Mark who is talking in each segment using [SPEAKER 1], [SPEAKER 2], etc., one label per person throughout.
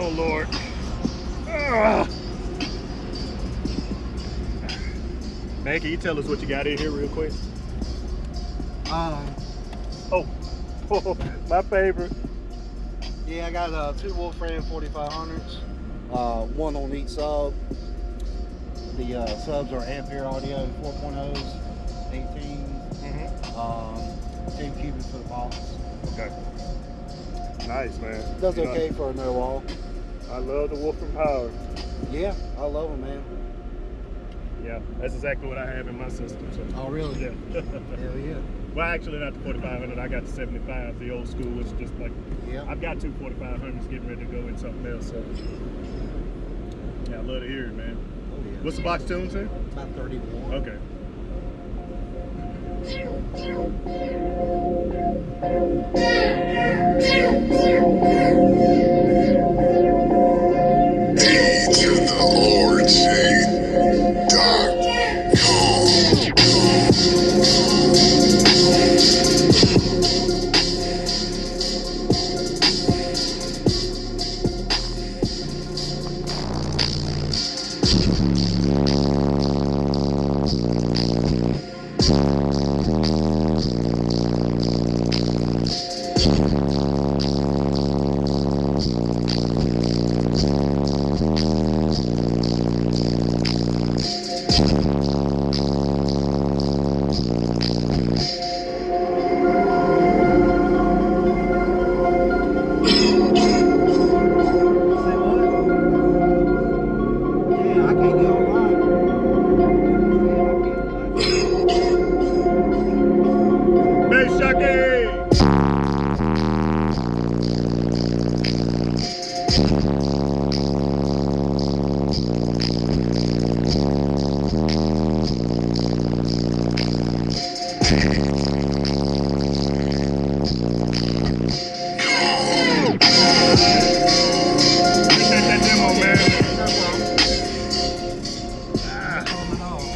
[SPEAKER 1] Oh, Lord. Ugh. Man, can you tell us what you got in here real quick? Oh, my favorite.
[SPEAKER 2] Yeah, I got 2 Wolfram 4500s, one on each sub. The subs are Ampere Audio 4.0s, 18s, 10 cubic for the box.
[SPEAKER 1] Okay. Nice, man.
[SPEAKER 2] Does okay for a no wall.
[SPEAKER 1] I love the Wolfram power.
[SPEAKER 2] Yeah, I love them, man.
[SPEAKER 1] Yeah, that's exactly what I have in my system. So.
[SPEAKER 2] Oh, really?
[SPEAKER 1] Yeah.
[SPEAKER 2] Hell yeah.
[SPEAKER 1] Well, actually, not the 4500. I got the 75, the old school. It's just like,
[SPEAKER 2] yeah.
[SPEAKER 1] I've got 2 4500s getting ready to go in something else. So, yeah, I love to hear it, man.
[SPEAKER 2] Oh, yeah.
[SPEAKER 1] What's the box tune to?
[SPEAKER 2] About 31.
[SPEAKER 1] Okay.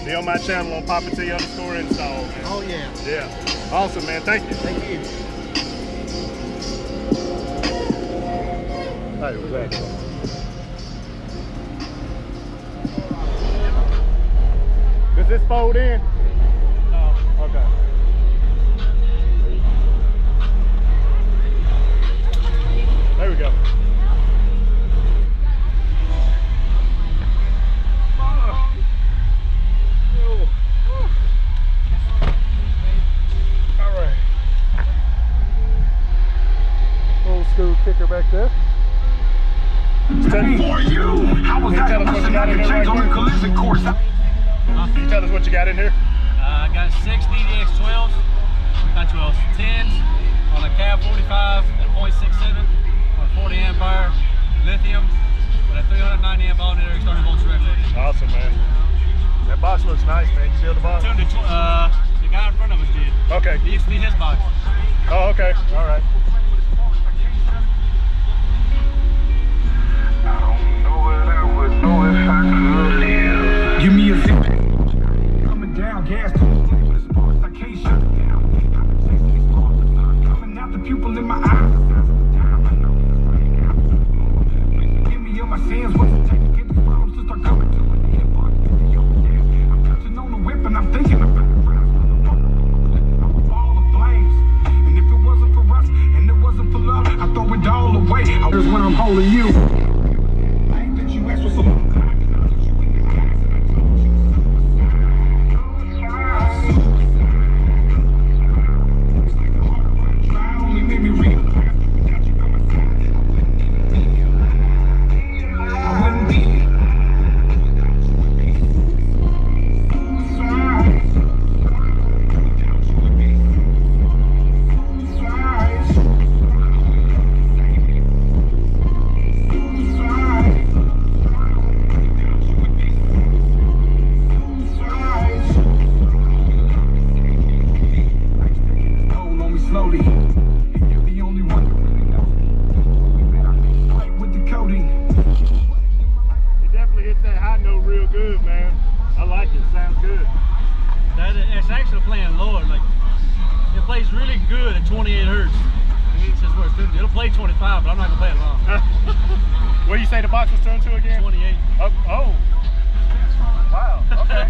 [SPEAKER 1] Be on my channel on PoppaT _ install. Man.
[SPEAKER 2] Oh yeah.
[SPEAKER 1] Yeah. Awesome, man. Thank you.
[SPEAKER 2] Thank you.
[SPEAKER 1] Hey, what's that? Does this fold in? No. Okay. There we go. Kicker back there.
[SPEAKER 3] For you, how was that? Change on the collision course.
[SPEAKER 1] Can you tell us what you got in here?
[SPEAKER 4] I got 6 DDX 12s, not 12s, 10s on a cab 45 at 0.67 on 40 amp hour lithium with a 390 amp alternator external voltage regulator.
[SPEAKER 1] Awesome, man. That box looks nice, man. You build the box?
[SPEAKER 4] The guy in front of us did.
[SPEAKER 1] Okay.
[SPEAKER 4] It used to be his box.
[SPEAKER 1] Oh, okay. All right.
[SPEAKER 3] Give me a zip. Coming down, gas to the sports, I can't shut it down. Coming out the pupil in my eyes. Give me all my sins, what's it take to get the problems to start coming to it? I'm touching on the whip and I'm thinking about all the flames. And if it wasn't for us and it wasn't for love, I throw it all away. Here's when I'm holding you. I ain't that you asked for some.
[SPEAKER 4] It's actually playing lower, like it plays really good at 28 hertz. It's just where it's tuned. It'll play 25, but I'm not gonna play it long.
[SPEAKER 1] Where you say the box was tuned to again?
[SPEAKER 4] 28.
[SPEAKER 1] Oh. Wow. Okay.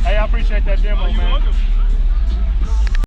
[SPEAKER 1] Hey, I appreciate that demo, man.
[SPEAKER 4] Welcome.